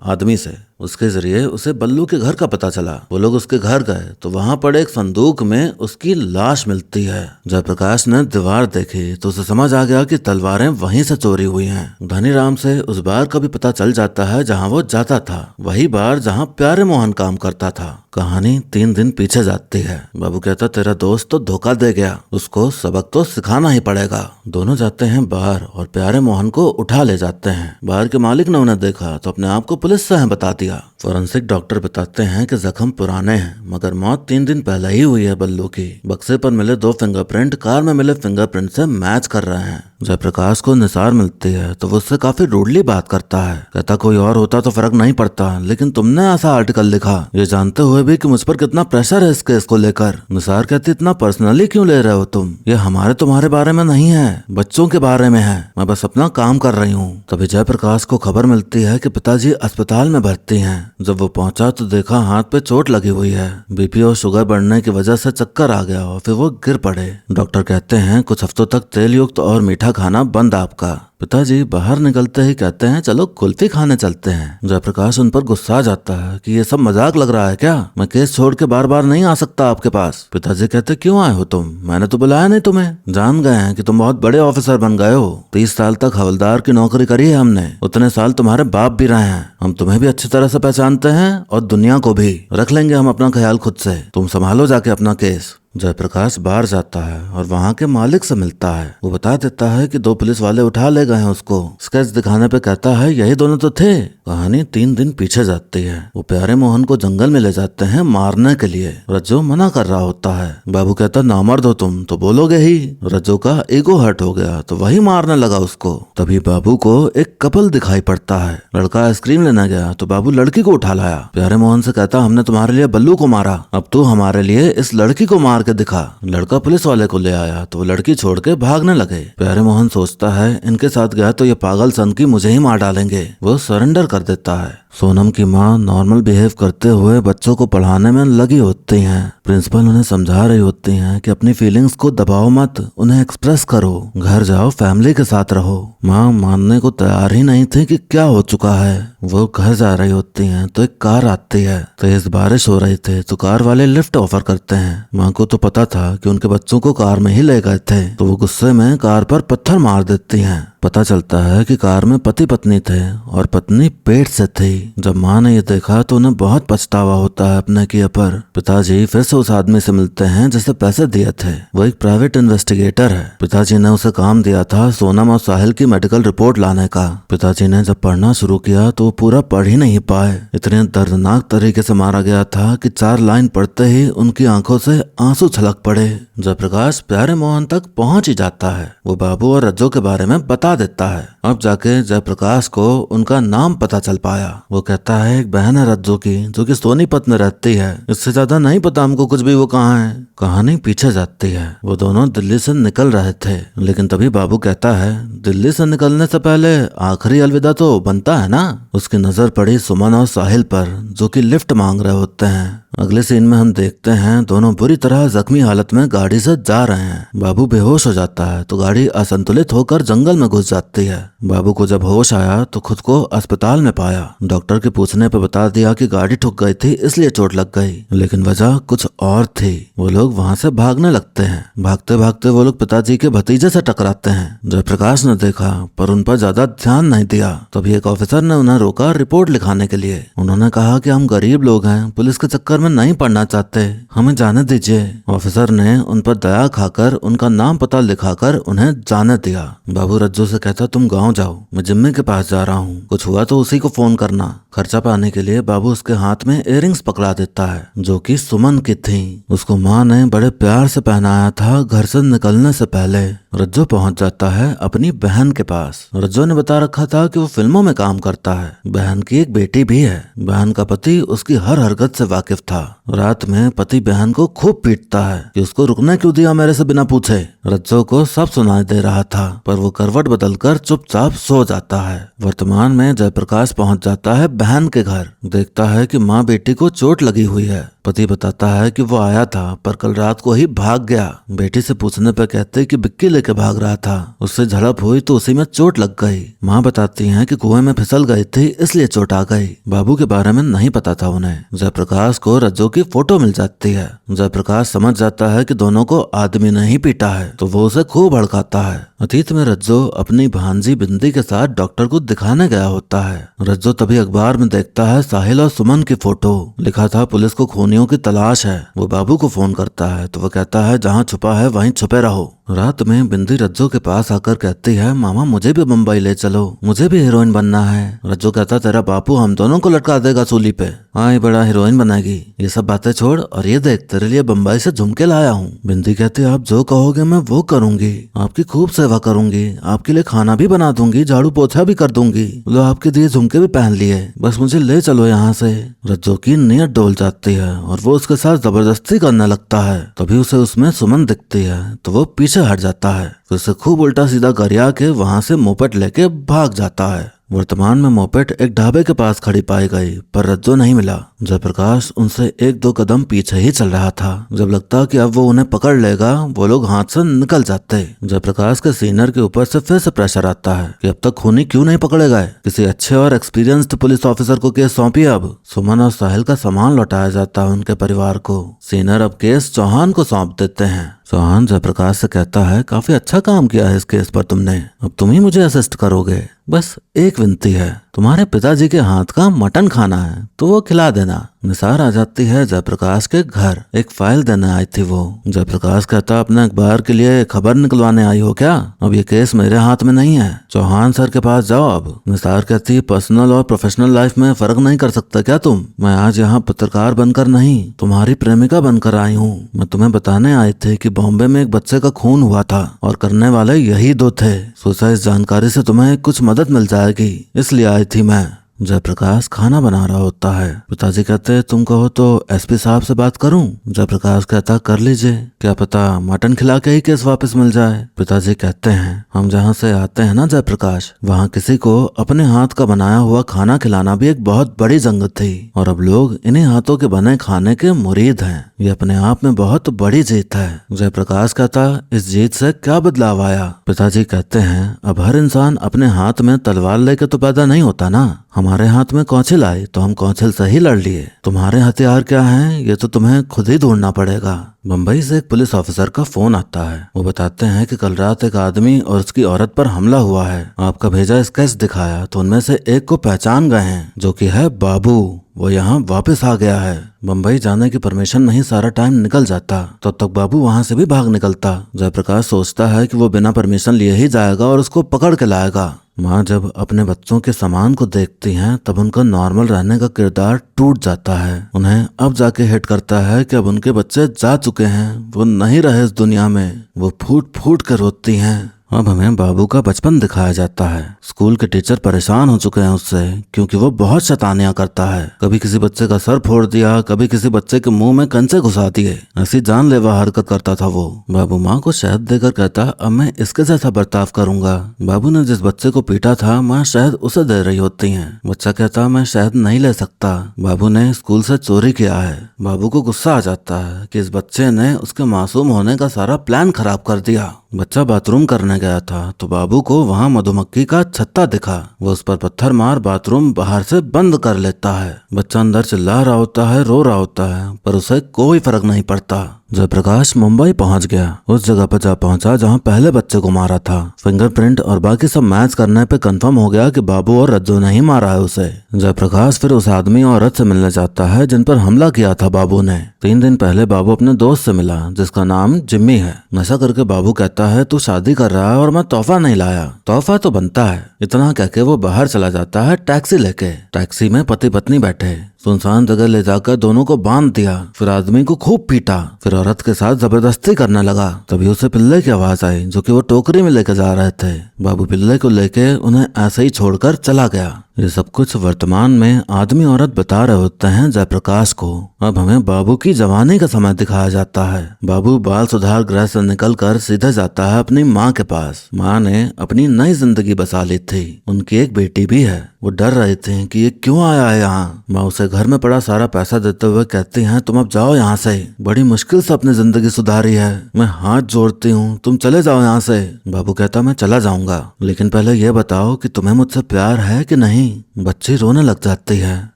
आदमी से। उसके जरिए उसे बल्लू के घर का पता चला। वो लोग उसके घर गए तो वहाँ पड़े एक संदूक में उसकी लाश मिलती है। जयप्रकाश ने दीवार देखी तो उसे समझ आ गया कि तलवारें वहीं से चोरी हुई हैं। धनीराम से उस बार का भी पता चल जाता है जहाँ वो जाता था, वही बार जहाँ प्यारे मोहन काम करता था। कहानी 3 दिन पीछे जाती है। बाबू कहता तेरा दोस्त तो धोखा दे गया, उसको सबक तो सिखाना ही पड़ेगा। दोनों जाते हैं बाहर और प्यारे मोहन को उठा ले जाते हैं। बाहर के मालिक ने उन्हें देखा तो अपने आप को पुलिस से है बता दिया। फोरेंसिक डॉक्टर बताते हैं कि जख्म पुराने हैं मगर मौत 3 दिन पहले ही हुई है बल्लू की। बक्से पर मिले 2 फिंगरप्रिंट कार में मिले फिंगरप्रिंट से मैच कर रहे हैं। जयप्रकाश को निसार मिलती है तो वो उससे काफी रूडली बात करता है। कहता कोई और होता तो फर्क नहीं पड़ता, लेकिन तुमने ऐसा आर्टिकल लिखा ये जानते हुए भी कि मुझ पर कितना प्रेशर है इस केस को लेकर। निसार कहती इतना पर्सनली क्यों ले रहे हो तुम, ये हमारे तुम्हारे बारे में नहीं है, बच्चों के बारे में है, मैं बस अपना काम कर रही हूँ। तभी जयप्रकाश को खबर मिलती है कि पिताजी अस्पताल में भर्ती हैं। जब वो पहुंचा तो देखा हाथ पे चोट लगी हुई है। बीपी और शुगर बढ़ने की वजह से चक्कर आ गया और फिर वो गिर पड़े। डॉक्टर कहते हैं कुछ हफ्तों तक तेल युक्त और मीठा खाना बंद आपका। पिताजी बाहर निकलते ही कहते हैं चलो कुल्फी खाने चलते हैं। जयप्रकाश उन पर गुस्सा जाता है कि ये सब मजाक लग रहा है क्या, मैं केस छोड़ के बार बार नहीं आ सकता आपके पास। पिताजी कहते क्यों आए हो तुम, मैंने तो बुलाया नहीं तुम्हें, जान गए हैं कि तुम बहुत बड़े ऑफिसर बन गए हो। 30 साल तक हवलदार की नौकरी करी है हमने, उतने साल तुम्हारे बाप भी रहे हैं, हम तुम्हें भी अच्छी तरह से पहचानते हैं और दुनिया को भी। रख लेंगे हम अपना ख्याल खुद से, तुम संभालो जाके अपना केस। जयप्रकाश बाहर जाता है और वहाँ के मालिक से मिलता है। वो बता देता है कि 2 पुलिस वाले उठा ले गए हैं उसको। स्केच दिखाने पे कहता है यही दोनों तो थे। कहानी 3 दिन पीछे जाती है। वो प्यारे मोहन को जंगल में ले जाते हैं मारने के लिए। रज्जो मना कर रहा होता है। बाबू कहता नामर्द हो तुम तो बोलोगे ही। रज्जो का ईगो हर्ट हो गया तो वही मारने लगा उसको। तभी बाबू को एक कपल दिखाई पड़ता है। लड़का आइसक्रीम लेने गया तो बाबू लड़की को उठा लाया। प्यारे मोहन से कहता हमने तुम्हारे लिए बल्लू को मारा, अब तू हमारे लिए इस लड़की को मार के दिखा। लड़का पुलिस वाले को ले आया तो वो लड़की छोड़ के भागने लगे। प्यारे मोहन सोचता है इनके साथ गया तो ये पागल सन की मुझे ही मार डालेंगे। वो सरेंडर कर देता है। सोनम की माँ नॉर्मल बिहेव करते हुए बच्चों को पढ़ाने में लगी होती हैं। प्रिंसिपल उन्हें समझा रही होती हैं कि अपनी फीलिंग्स को दबाओ मत, उन्हें एक्सप्रेस करो, घर जाओ फैमिली के साथ रहो। माँ मानने को तैयार ही नहीं थी कि क्या हो चुका है। वो घर जा रही होती हैं तो एक कार आती है। तेज बारिश हो रही थी तो कार वाले लिफ्ट ऑफर करते हैं। माँ को तो पता था कि उनके बच्चों को कार में ही ले गए थे तो वो गुस्से में कार पर पत्थर मार देती हैं। पता चलता है कि कार में पति पत्नी थे और पत्नी पेट से थी। जब माँ ने ये देखा तो उन्हें बहुत पछतावा होता है अपने किए पर। पिताजी फिर से उस आदमी से मिलते हैं जिसे पैसे दिए थे। वो एक प्राइवेट इन्वेस्टिगेटर है। पिताजी ने उसे काम दिया था सोनम और साहिल की मेडिकल रिपोर्ट लाने का। पिताजी ने जब पढ़ना शुरू किया तो वो पूरा पढ़ ही नहीं पाए। इतने दर्दनाक तरीके से मारा गया था कि 4 लाइन पढ़ते ही उनकी आंखों से आंसू छलक पड़े। जयप्रकाश प्यारे मोहन तक पहुंच ही जाता है। वो बाबू और रज्जो के बारे में बता देता है। अब जाके जयप्रकाश को उनका नाम पता चल पाया। वो कहता है एक बहन है रज्जो की जो कि सोनीपत में रहती है, इससे ज्यादा नहीं पता हमको कुछ भी वो कहाँ है। कहानी पीछे जाती है। वो दोनों दिल्ली से निकल रहे थे लेकिन तभी बाबू कहता है दिल्ली से निकलने से पहले आखिरी अलविदा तो बनता है ना। उसकी नजर पड़ी सुमन और साहिल पर जो कि लिफ्ट मांग रहे होते हैं। अगले सीन में हम देखते हैं दोनों बुरी तरह जख्मी हालत में गाड़ी से जा रहे हैं। बाबू बेहोश हो जाता है तो गाड़ी असंतुलित होकर जंगल में घुस जाती है। बाबू को जब होश आया तो खुद को अस्पताल में पाया। डॉक्टर के पूछने पर बता दिया कि गाड़ी ठुक गई थी इसलिए चोट लग गई, लेकिन वजह कुछ और थी। वो लोग वहाँ से भागने लगते हैं। भागते भागते वो लोग पिताजी के भतीजे से टकराते हैं। जयप्रकाश ने देखा पर उन पर ज्यादा ध्यान नहीं दिया। तभी एक ऑफिसर ने उन्हें रोका रिपोर्ट लिखाने के लिए। उन्होंने कहा कि हम गरीब लोग हैं, पुलिस के चक्कर में नहीं पढ़ना चाहते, हमें जाने दीजिए। ऑफिसर ने उन पर दया खाकर उनका नाम पता लिखाकर उन्हें जाने दिया। बाबू रज्जो से कहता तुम गांव जाओ, मैं जिम्मी के पास जा रहा हूँ, कुछ हुआ तो उसी को फोन करना। खर्चा पाने के लिए बाबू उसके हाथ में इयररिंग्स पकड़ा देता है जो कि सुमन की थी। उसको माँ ने बड़े प्यार से पहनाया था घर से निकलने से पहले। रज्जो पहुंच जाता है अपनी बहन के पास। रज्जो ने बता रखा था कि वो फिल्मों में काम करता है। बहन की एक बेटी भी है। बहन का पति उसकी हर हरकत से वाकिफ था। रात में पति बहन को खूब पीटता है कि उसको रुकने क्यों दिया मेरे से बिना पूछे। रज्जो को सब सुनाई दे रहा था पर वो करवट बदलकर चुपचाप सो जाता है। वर्तमान में जयप्रकाश पहुंच जाता है बहन के घर। देखता है कि माँ बेटी को चोट लगी हुई है। पति बताता है कि वो आया था पर कल रात को ही भाग गया। बेटी से पूछने पर कहते कि बिक्की लेके भाग रहा था, उससे झड़प हुई तो उसी में चोट लग गई। माँ बताती है कि कुएं में फिसल गई थी इसलिए चोट आ गई। बाबू के बारे में नहीं पता था उन्हें। जयप्रकाश को रज्जो की फोटो मिल जाती है। जयप्रकाश समझ जाता है कि दोनों को आदमी ने ही पीटा है तो वो उसे खूब भड़काता है। अतीत में रज्जो अपनी भांजी बिंदी के साथ डॉक्टर को दिखाने गया होता है। रज्जो तभी अखबार में देखता है साहिल और सुमन की फोटो। लिखा था पुलिस को खूनियों की तलाश है। वो बाबू को फोन करता है तो वो कहता है जहाँ छुपा है वहीं छुपे रहो। रात में बिंदी रज्जो के पास आकर कहती है मामा मुझे भी मुंबई ले चलो, मुझे भी हीरोइन बनना है। रज्जो कहता तेरा बापू हम दोनों को लटका देगा सूली पे। हाँ बड़ा हीरोइन बनाएगी, ये सब बातें छोड़ और ये देख तेरे लिए बम्बई से झुमके लाया हूँ। बिंदी कहती आप जो कहोगे मैं वो करूंगी, आपकी खूब सेवा करूंगी, आपके लिए खाना भी बना दूंगी, झाड़ू पोछा भी कर दूंगी। लो आपके दिए झुमके भी पहन लिए, बस मुझे ले चलो यहाँ से। रज्जो की नीयत डोल जाती है और वो उसके साथ जबरदस्ती करने लगता है। तभी उसे उसमें सुमन दिखती है तो वो पीछे हट जाता है, फिर से खूब उल्टा सीधा गरिया के वहां से मोपेड लेके भाग जाता है। वर्तमान में मोपेड एक ढाबे के पास खड़ी पाई गई पर रज्जो नहीं मिला। जयप्रकाश उनसे 1-2 कदम पीछे ही चल रहा था। जब लगता कि अब वो उन्हें पकड़ लेगा वो लोग हाथ से निकल जाते। जयप्रकाश के सीनियर के ऊपर से फिर से प्रेशर आता है कि अब तक खूनी क्यों नहीं पकड़े गए, किसी अच्छे और एक्सपीरियंस्ड पुलिस ऑफिसर को केस सौंपिए। अब सुमन और साहिल का सामान लौटाया जाता है उनके परिवार को। सीनियर अब केस चौहान को सौंप देते हैं। चौहान जयप्रकाश से कहता है काफी अच्छा काम किया है इस केस पर तुमने, अब तुम ही मुझे असिस्ट करोगे। बस एक विनती है, तुम्हारे पिताजी के हाथ का मटन खाना है तो वो खिला देना। निसार आ जाती है जयप्रकाश के घर, एक फाइल देने आई थी वो। जयप्रकाश कहता अपने अखबार के लिए खबर निकलवाने आई हो क्या, अब ये केस मेरे हाथ में नहीं है, चौहान सर के पास जाओ। अब निसार कहती पर्सनल और प्रोफेशनल लाइफ में फर्क नहीं कर सकता क्या तुम, मैं आज यहाँ पत्रकार बनकर नहीं तुम्हारी प्रेमिका बनकर आई हूँ। मैं तुम्हें बताने आई थी कि बॉम्बे में एक बच्चे का खून हुआ था और करने वाले यही 2 थे। सोचा इस जानकारी से तुम्हें कुछ मदद मिल जाएगी इसलिए आई थी मैं। जयप्रकाश खाना बना रहा होता है। पिताजी कहते तुम कहो तो एसपी साहब से बात करूं। जयप्रकाश कहता कर लीजिए, क्या पता मटन खिला के ही केस वापस मिल जाए। पिताजी कहते हैं हम जहां से आते हैं ना जयप्रकाश, वहां किसी को अपने हाथ का बनाया हुआ खाना खिलाना भी एक बहुत बड़ी जंगत थी और अब लोग इन्हीं हाथों के बने खाने के मुरीद हैं। ये अपने आप में बहुत बड़ी जीत है। जयप्रकाश कहता इस जीत से क्या बदलाव आया। पिताजी कहते हैं अब हर इंसान अपने हाथ में तलवार लेके तो पैदा नहीं होता ना, हमारे हाथ में कौंचिल आई तो हम कौंचिल से ही लड़ लिए। तुम्हारे हथियार क्या हैं ये तो तुम्हें खुद ही ढूंढना पड़ेगा। मुंबई से एक पुलिस ऑफिसर का फोन आता है। वो बताते हैं कि कल रात एक आदमी और उसकी औरत पर हमला हुआ है। आपका भेजा स्केच दिखाया तो उनमें से एक को पहचान गए हैं जो कि है बाबू। वो यहाँ वापस आ गया है। मुंबई जाने की परमिशन नहीं सारा टाइम निकल जाता, तब तक बाबू वहाँ से भी भाग निकलता। जयप्रकाश सोचता है कि वो बिना परमिशन लिए ही जाएगा और उसको पकड़ के लाएगा। माँ जब अपने बच्चों के सामान को देखती हैं तब उनका नॉर्मल रहने का किरदार टूट जाता है। उन्हें अब जाके हिट करता है कि अब उनके बच्चे जा चुके हैं, वो नहीं रहे इस दुनिया में। वो फूट फूट कर रोती हैं। अब हमें बाबू का बचपन दिखाया जाता है। स्कूल के टीचर परेशान हो चुके हैं उससे क्योंकि वो बहुत शैतानियां करता है। कभी किसी बच्चे का सर फोड़ दिया, कभी किसी बच्चे के मुंह में कंचे घुसा दिए, ऐसी जानलेवा हरकत करता था वो। बाबू माँ को शहद देकर कहता अब मैं इसके जैसा बर्ताव करूंगा। बाबू ने जिस बच्चे को पीटा था माँ शहद उसे दे रही होती है। बच्चा कहता मैं शहद नहीं ले सकता, बाबू ने स्कूल से चोरी किया है। बाबू को गुस्सा आ जाता है कि इस बच्चे ने उसके मासूम होने का सारा प्लान खराब कर दिया। बच्चा बाथरूम करने गया था तो बाबू को वहाँ मधुमक्खी का छत्ता दिखा। वो उस पर पत्थर मार बाथरूम बाहर से बंद कर लेता है। बच्चा अंदर चिल्ला रहा होता है, रो रहा होता है, पर उसे कोई फर्क नहीं पड़ता। जयप्रकाश मुंबई पहुंच गया। उस जगह पर जा पहुंचा जहां पहले बच्चे को मारा था। फिंगरप्रिंट और बाकी सब मैच करने पे कंफर्म हो गया कि बाबू और रज्जो ने ही मारा है उसे। जयप्रकाश फिर उस आदमी और औरत से मिलने जाता है जिन पर हमला किया था बाबू ने। 3 दिन पहले बाबू अपने दोस्त से मिला जिसका नाम जिम्मी है। नशा करके बाबू कहता है तू शादी कर रहा है और मैं तोहफा नहीं लाया। तोहफा तो बनता है। इतना कहके वो बाहर चला जाता है टैक्सी लेके। टैक्सी में पति पत्नी बैठे। सुनसान जगह ले जाकर दोनों को बांध दिया, फिर आदमी को खूब पीटा, फिर औरत के साथ जबरदस्ती करने लगा। तभी उसे पिल्ले की आवाज आई जो कि वो टोकरी में लेकर जा रहे थे। बाबू पिल्ले को लेके उन्हें ऐसे ही छोड़कर चला गया। ये सब कुछ वर्तमान में आदमी औरत बता रहे होते हैं जयप्रकाश को। अब हमें बाबू की जवानी का समय दिखाया जाता है। बाबू बाल सुधार गृह से निकलकर सीधे जाता है अपनी माँ के पास। माँ ने अपनी नई जिंदगी बसा ली थी। उनकी एक बेटी भी है। वो डर रहे थे कि ये क्यों आया है यहाँ। माँ उसे घर में पड़ा सारा पैसा देते हुए कहती हैं, तुम अब जाओ यहाँ से, बड़ी मुश्किल से अपनी जिंदगी सुधारी है, मैं हाथ जोड़ती हूँ, तुम चले जाओ यहाँ से। बाबू कहता, मैं चला जाऊंगा, लेकिन पहले ये बताओ कि तुम्हें मुझसे प्यार है कि नहीं। बच्ची रोने लग जाती है।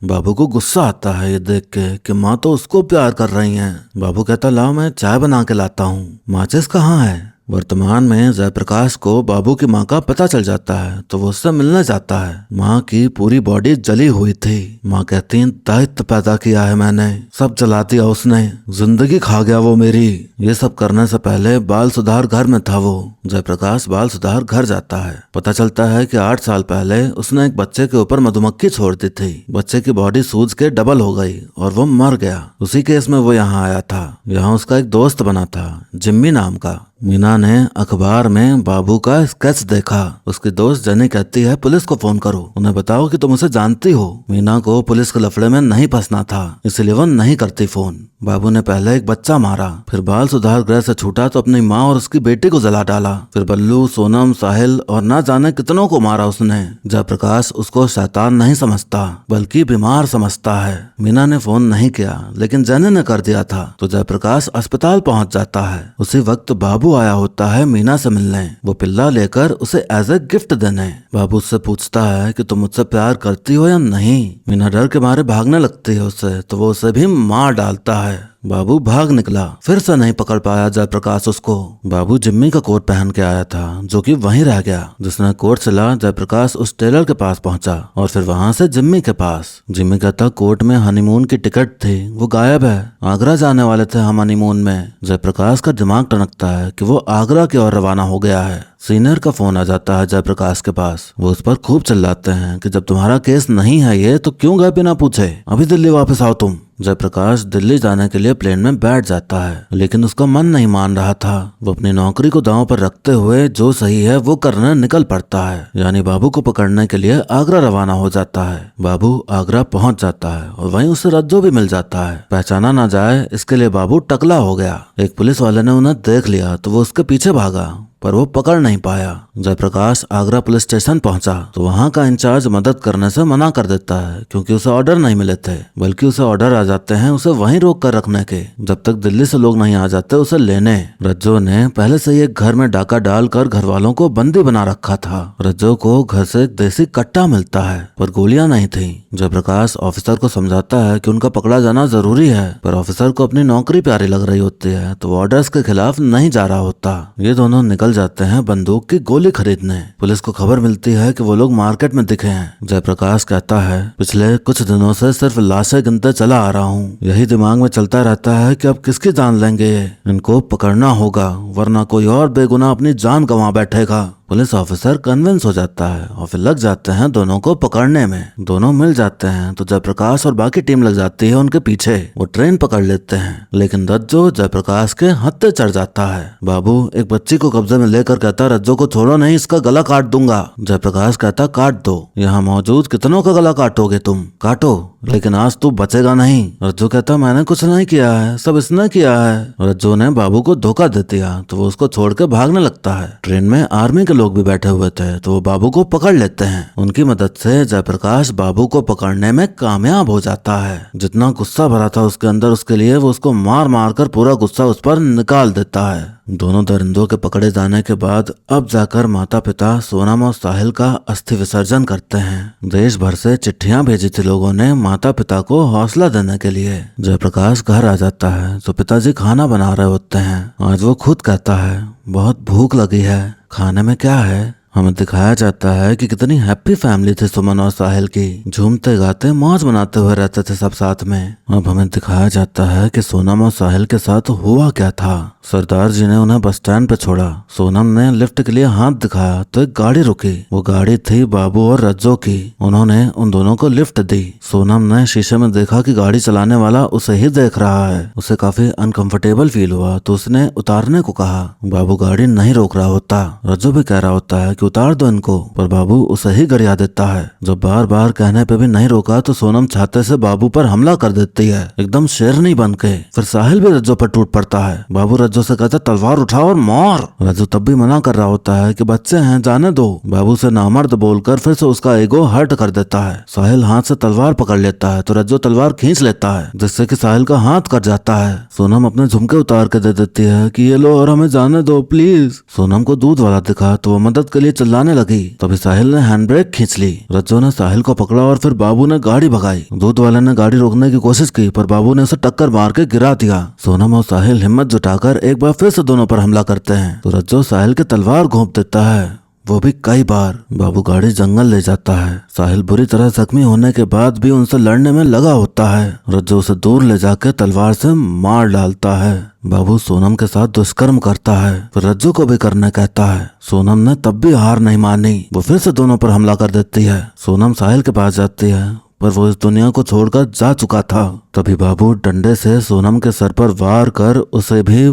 बाबू को गुस्सा आता है ये देख के कि माँ तो उसको प्यार कर रही है। बाबू कहता, लाओ मैं चाय बना के लाता हूँ। माचिस कहाँ है। वर्तमान में जयप्रकाश को बाबू की माँ का पता चल जाता है तो वो उससे मिलने जाता है। माँ की पूरी बॉडी जली हुई थी। माँ कहती है, दायित्व पैदा किया है मैंने, सब जला दिया उसने, जिंदगी खा गया वो मेरी। ये सब करने से पहले बाल सुधार घर में था वो। जयप्रकाश बाल सुधार घर जाता है। पता चलता है कि 8 साल पहले उसने एक बच्चे के ऊपर मधुमक्खी छोड़ दी थी। बच्चे की बॉडी सूज के डबल हो गई और वो मर गया। उसी केस में वो यहाँ आया था। यहाँ उसका एक दोस्त बना था, जिम्मी नाम का। मीना ने अखबार में बाबू का स्केच देखा। उसकी दोस्त जनी कहती है, पुलिस को फोन करो, उन्हें बताओ कि तुम उसे जानती हो। मीना को पुलिस के लफड़े में नहीं फंसना था, इसलिए वो नहीं करती फोन। बाबू ने पहले एक बच्चा मारा, फिर बाल सुधार गृह से छूटा तो अपनी माँ और उसकी बेटी को जला डाला, फिर बल्लू, सोनम, साहिल और ना जाने कितनों को मारा उसने। जयप्रकाश उसको शैतान नहीं समझता बल्कि बीमार समझता है। मीना ने फोन नहीं किया, लेकिन जनी ने कर दिया था तो जयप्रकाश अस्पताल पहुंच जाता है। उसी वक्त बाबू आया होता है मीना से मिलने, वो पिल्ला लेकर उसे एज ए गिफ्ट देने। बाबू उससे पूछता है कि तुम मुझसे प्यार करती हो या नहीं। मीना डर के मारे भागने लगती है उससे, तो वो उसे भी मार डालता है। बाबू भाग निकला, फिर से नहीं पकड़ पाया जयप्रकाश उसको। बाबू जिम्मी का कोट पहन के आया था जो कि वहीं रह गया। जिसने कोट सिला, जयप्रकाश उस टेलर के पास पहुंचा और फिर वहां से जिम्मी के पास। जिम्मी कहता, कोट में हनीमून की टिकट थी, वो गायब है, आगरा जाने वाले थे हम हनीमून में। जयप्रकाश का दिमाग टनकता है कि वो आगरा की ओर रवाना हो गया है। सीनियर का फोन आ जाता है जयप्रकाश के पास। वो उस पर खूब चिल्लाते हैं कि जब तुम्हारा केस नहीं है ये तो क्यों गए बिना पूछे, अभी दिल्ली वापस आओ तुम। जयप्रकाश दिल्ली जाने के लिए प्लेन में बैठ जाता है, लेकिन उसका मन नहीं मान रहा था। वो अपनी नौकरी को दांव पर रखते हुए जो सही है वो करने निकल पड़ता है, यानी बाबू को पकड़ने के लिए आगरा रवाना हो जाता है। बाबू आगरा पहुंच जाता है और वहीं उसे रज्जो भी मिल जाता है। पहचाना ना जाए इसके लिए बाबू टकला हो गया। एक पुलिस वाले ने उन्हें देख लिया तो वो उसके पीछे भागा, पर वो पकड़ नहीं पाया। जयप्रकाश आगरा पुलिस स्टेशन पहुंचा तो वहां का इंचार्ज मदद करने से मना कर देता है, क्योंकि उसे ऑर्डर नहीं मिले थे, बल्कि उसे ऑर्डर आ जाते हैं उसे वहीं रोक कर रखने के, जब तक दिल्ली से लोग नहीं आ जाते उसे लेने। रज्जो ने पहले से ही एक घर में डाका डालकर घर वालों को बंदी बना रखा था। रज्जो को घर से एक देसी कट्टा मिलता है, पर गोलियां नहीं थी। जयप्रकाश ऑफिसर को समझाता है कि उनका पकड़ा जाना जरूरी है, पर ऑफिसर को अपनी नौकरी प्यारी लग रही होती है तो वो ऑर्डर्स के खिलाफ नहीं जा रहा होता। ये दोनों निकल जाते हैं बंदूक की गोली खरीदने। पुलिस को खबर मिलती है कि वो लोग मार्केट में दिखे हैं। जयप्रकाश कहता है, पिछले कुछ दिनों से सिर्फ लाशें गिनते चला आ रहा हूँ, यही दिमाग में चलता रहता है कि अब किसकी जान लेंगे, इनको पकड़ना होगा वरना कोई और बेगुनाह अपनी जान गंवा बैठेगा। पुलिस ऑफिसर कन्विंस हो जाता है और फिर लग जाते हैं दोनों को पकड़ने में। दोनों मिल जाते हैं तो जयप्रकाश और बाकी टीम लग जाती है उनके पीछे। वो ट्रेन पकड़ लेते हैं, लेकिन रज्जो जयप्रकाश के हत्थे चढ़ जाता है। बाबू एक बच्ची को कब्जे में लेकर कहता, रज्जो को छोड़ो नहीं, इसका गला काट दूंगा। जयप्रकाश कहता, काट दो, यहाँ मौजूद कितनों का गला काटोगे तुम, काटो, लेकिन आज तू बचेगा नहीं। रज्जो कहता, मैंने कुछ नहीं किया है, सब इसने किया है। रज्जो ने बाबू को धोखा दे दिया तो वो उसको छोड़ के भागने लगता है। ट्रेन में आर्मी के लोग भी बैठे हुए थे तो वो बाबू को पकड़ लेते हैं। उनकी मदद से जयप्रकाश बाबू को पकड़ने में कामयाब हो जाता है। जितना गुस्सा भरा था उसके अंदर, उसके लिए वो उसको मार मार कर पूरा गुस्सा उस पर निकाल देता है। दोनों दरिंदों के पकड़े जाने के बाद अब जाकर माता पिता सोनम और साहिल का अस्थि विसर्जन करते हैं। देश भर से चिट्ठियां भेजी थी लोगों ने माता पिता को हौसला देने के लिए। जयप्रकाश घर आ जाता है तो पिताजी खाना बना रहे होते हैं। आज वो खुद कहता है, बहुत भूख लगी है, खाने में क्या है। हमें दिखाया जाता है कि कितनी हैप्पी फैमिली थी सुमन और साहिल की, झूमते गाते मौज मनाते हुए रहते थे सब साथ में। अब हमें दिखाया जाता है कि सोनम और साहिल के साथ हुआ क्या था। सरदार जी ने उन्हें बस स्टैंड पे छोड़ा। सोनम ने लिफ्ट के लिए हाथ दिखाया तो एक गाड़ी रुकी। वो गाड़ी थी बाबू और रज्जो की। उन्होंने उन दोनों को लिफ्ट दी। सोनम ने शीशे में देखा कि गाड़ी चलाने वाला उसे ही देख रहा है। उसे काफी अनकंफर्टेबल फील हुआ तो उसने उतारने को कहा। बाबू गाड़ी नहीं रोक रहा होता। रज्जो भी कह रहा होता है कि उतार दो इनको, पर बाबू उसे ही गरिया देता है। जब बार बार कहने पे भी नहीं रोका तो सोनम छाते से बाबू पर हमला कर देती है, एकदम शेरनी बन के। फिर साहिल भी रज्जो पर टूट पड़ता है। बाबू रज्जो रज्जू से कहता तलवार उठा और मार। रज्जू तब भी मना कर रहा होता है कि बच्चे हैं जाने दो। बाबू से नामर्द बोलकर फिर से उसका ईगो हर्ट कर देता है। साहिल हाथ से तलवार पकड़ लेता है तो रज्जू तलवार खींच लेता है जिससे कि साहिल का हाथ कट जाता है। सोनम अपने झुमके उतार के दे देती है कि ये लो और हमें जाने दो प्लीज। सोनम को दूध वाला दिखा तो वो मदद के लिए चिल्लाने लगी। तभी साहिल ने हैंड ब्रेक खींच ली। रज्जू ने साहिल को पकड़ा और फिर बाबू ने गाड़ी भगाई। दूध वाले ने गाड़ी रोकने की कोशिश की पर बाबू ने उसे टक्कर मार के गिरा दिया। सोनम और साहिल हिम्मत जुटाकर एक बार फिर से दोनों पर हमला करते हैं तो रज्जू साहिल के तलवार घोंप देता है, वो भी कई बार। बाबू गाड़ी जंगल ले जाता है। साहिल बुरी तरह जख्मी होने के बाद भी उनसे लड़ने में लगा होता है। रज्जू उसे दूर ले जाकर तलवार से मार डालता है। बाबू सोनम के साथ दुष्कर्म करता है फिर रज्जू को भी करने कहता है। सोनम ने तब भी हार नहीं मानी, वो फिर से दोनों पर हमला कर देती है। सोनम साहिल के पास जाती है पर वो इस दुनिया को छोड़कर जा चुका था। तभी बाबू डंडे से सोनम के सर पर वार कर उसे भी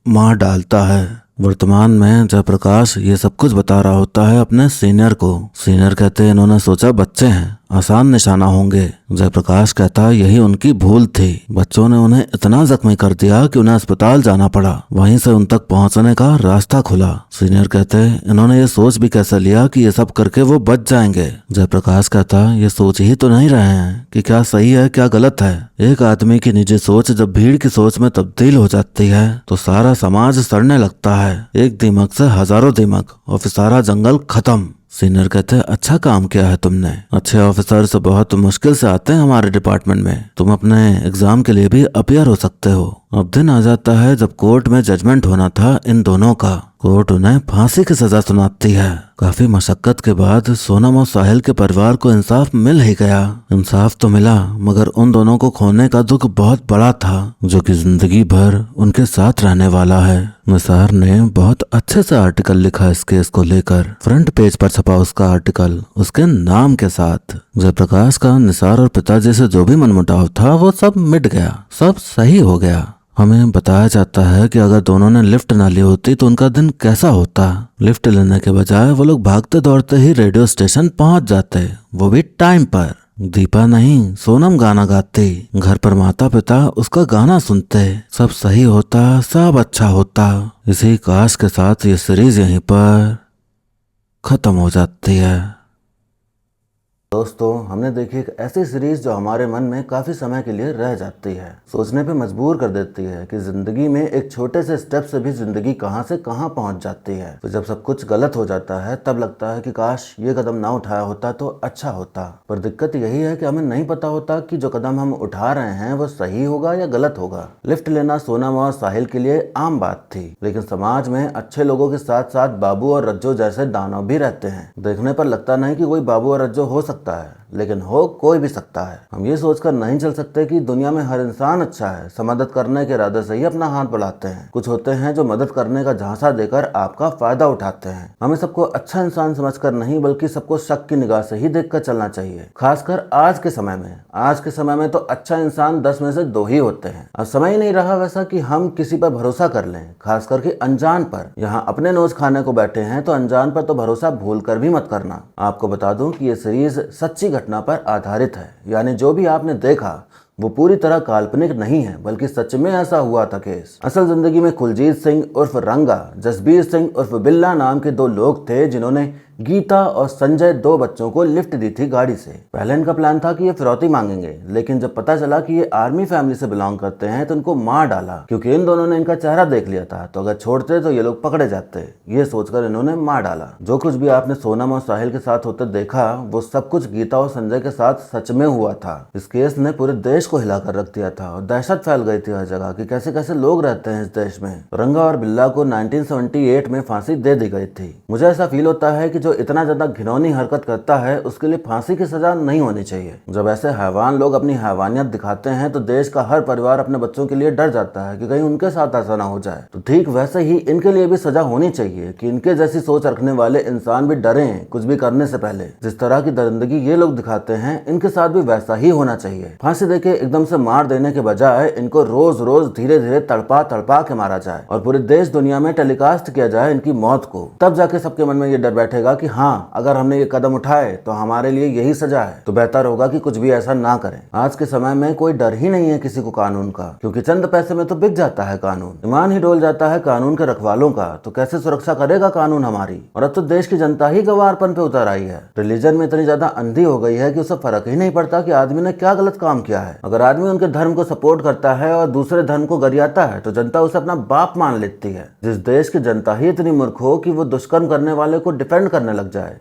मार डालता है। वर्तमान में जयप्रकाश ये सब कुछ बता रहा होता है अपने सीनियर को। सीनियर कहते हैं इन्होंने सोचा बच्चे हैं आसान निशाना होंगे। जयप्रकाश कहता यही उनकी भूल थी, बच्चों ने उन्हें इतना जख्मी कर दिया कि उन्हें अस्पताल जाना पड़ा, वहीं से उन तक पहुंचने का रास्ता खुला। सीनियर कहते इन्होंने ये सोच भी कैसे लिया कि ये सब करके वो बच जाएंगे। जयप्रकाश कहता ये सोच ही तो नहीं रहे हैं कि क्या सही है क्या गलत है। एक आदमी की निजी सोच जब भीड़ की सोच में तब्दील हो जाती है तो सारा समाज सड़ने लगता है। एक दिमाग से हजारों दिमाग और फिर सारा जंगल खत्म। सीनियर कहते अच्छा काम किया है तुमने, अच्छे ऑफिसर्स बहुत मुश्किल से आते हैं हमारे डिपार्टमेंट में, तुम अपने एग्जाम के लिए भी अपीयर हो सकते हो। अब दिन आ जाता है जब कोर्ट में जजमेंट होना था इन दोनों का। कोर्ट उन्हें फांसी की सजा सुनाती है। काफी मशक्कत के बाद सोनम और साहिल के परिवार को इंसाफ मिल ही गया। इंसाफ तो मिला मगर उन दोनों को खोने का दुख बहुत बड़ा था जो कि जिंदगी भर उनके साथ रहने वाला है। निसार ने बहुत अच्छे से आर्टिकल लिखा इस केस को लेकर। फ्रंट पेज पर छपा उसका आर्टिकल उसके नाम के साथ। जयप्रकाश का निसार और पिताजी से जो भी मनमुटाव था वो सब मिट गया, सब सही हो गया। हमें बताया जाता है कि अगर दोनों ने लिफ्ट ना ली होती तो उनका दिन कैसा होता। लिफ्ट लेने के बजाय वो लोग भागते दौड़ते ही रेडियो स्टेशन पहुंच जाते, वो भी टाइम पर। दीपा नहीं सोनम गाना गाती, घर पर माता पिता उसका गाना सुनते, सब सही होता, सब अच्छा होता। इसी काश के साथ ये सीरीज यहीं पर खत्म हो जाती है। दोस्तों हमने देखी एक ऐसी सीरीज जो हमारे मन में काफी समय के लिए रह जाती है, सोचने पे मजबूर कर देती है कि जिंदगी में एक छोटे से स्टेप से भी जिंदगी कहां से कहां पहुंच जाती है। तो जब सब कुछ गलत हो जाता है तब लगता है कि काश ये कदम ना उठाया होता तो अच्छा होता। पर दिक्कत यही है कि हमें नहीं पता होता कि जो कदम हम उठा रहे हैं वो सही होगा या गलत होगा। लिफ्ट लेना सोनम और साहिल के लिए आम बात थी, लेकिन समाज में अच्छे लोगों के साथ साथ बाबू और रज्जो जैसे दानव भी रहते हैं। देखने पर लगता नहीं कि कोई बाबू और रज्जो हो सकता है, लेकिन हो कोई भी सकता है। हम ये सोचकर नहीं चल सकते कि दुनिया में हर इंसान अच्छा है, सब मदद करने के इरादे से ही अपना हाथ बढ़ाते हैं। कुछ होते हैं जो मदद करने का झांसा देकर आपका फायदा उठाते हैं। हमें सबको अच्छा इंसान समझकर नहीं बल्कि सबको शक की निगाह से ही देखकर चलना चाहिए, खासकर आज के समय में। आज के समय में तो अच्छा इंसान 10 में से 2 ही होते हैं। अब समय ही नहीं रहा वैसा कि हम किसी पर भरोसा कर लें, खास करके अनजान पर। यहाँ अपने नोज खाने को बैठे हैं तो अनजान पर तो भरोसा भूल कर भी मत करना। आपको बता दूं कि ये सीरीज सच्ची घटना पर आधारित है, यानी जो भी आपने देखा वो पूरी तरह काल्पनिक नहीं है बल्कि सच में ऐसा हुआ था केस। असल जिंदगी में कुलजीत सिंह उर्फ रंगा, जसबीर सिंह उर्फ बिल्ला नाम के 2 लोग थे जिन्होंने गीता और संजय 2 बच्चों को लिफ्ट दी थी गाड़ी से। पहले इनका प्लान था कि ये फिरौती मांगेंगे, लेकिन जब पता चला कि ये आर्मी फैमिली से बिलोंग करते हैं तो इनको मार डाला, क्योंकि इन दोनों ने इनका चेहरा देख लिया था तो अगर छोड़ते तो ये लोग पकड़े जाते। ये सोचकर इन्होंने मार डाला। जो कुछ भी आपने सोनम और साहिल के साथ होते देखा वो सब कुछ गीता और संजय के साथ सच में हुआ था। इस केस ने पूरे देश को हिलाकर रख दिया था और दहशत फैल गई थी हर जगह कि कैसे कैसे लोग रहते हैं इस देश में। रंगा और बिल्ला को 1978 में फांसी दे दी गई थी। मुझे ऐसा फील होता है कि जो इतना ज्यादा घिनौनी हरकत करता है उसके लिए फांसी की सजा नहीं होनी चाहिए। जब ऐसे हैवान लोग अपनी हैवानियत दिखाते हैं तो देश का हर परिवार अपने बच्चों के लिए डर जाता है कि कहीं उनके साथ ऐसा ना हो जाए। तो ठीक वैसे ही इनके लिए भी सजा होनी चाहिए कि इनके जैसी सोच रखने वाले इंसान भी डरें कुछ भी करने से पहले। जिस तरह की दरिंदगी ये लोग दिखाते हैं इनके साथ भी वैसा ही होना चाहिए। फांसी देके एकदम से मार देने के बजाय इनको रोज रोज धीरे धीरे तड़पा तड़पा के मारा जाए और पूरे देश दुनिया में टेलीकास्ट किया जाए इनकी मौत को। तब जाके सबके मन में ये डर बैठेगा कि हाँ, अगर हमने ये कदम उठाए तो हमारे लिए यही सजा है, तो बेहतर होगा कि कुछ भी ऐसा ना करें। आज के समय में कोई डर ही नहीं है किसी को कानून का, क्योंकि चंद पैसे में तो बिक जाता है कानून। ईमान ही डोल जाता है कानून के रखवालों का, तो कैसे सुरक्षा करेगा कानून हमारी। और अब तो देश की जनता ही गवारपन पे उतर आई है। रिलीजन में इतनी ज्यादा अंधी हो गई है कि उसे फर्क ही नहीं पड़ता कि आदमी ने क्या गलत काम किया है। अगर आदमी उनके धर्म को सपोर्ट करता है और दूसरे धर्म को गरियाता है तो जनता उसे अपना बाप मान लेती है। जिस देश की जनता ही इतनी मूर्ख हो कि वो दुष्कर्म करने वाले को डिफेंड करने लग जाए,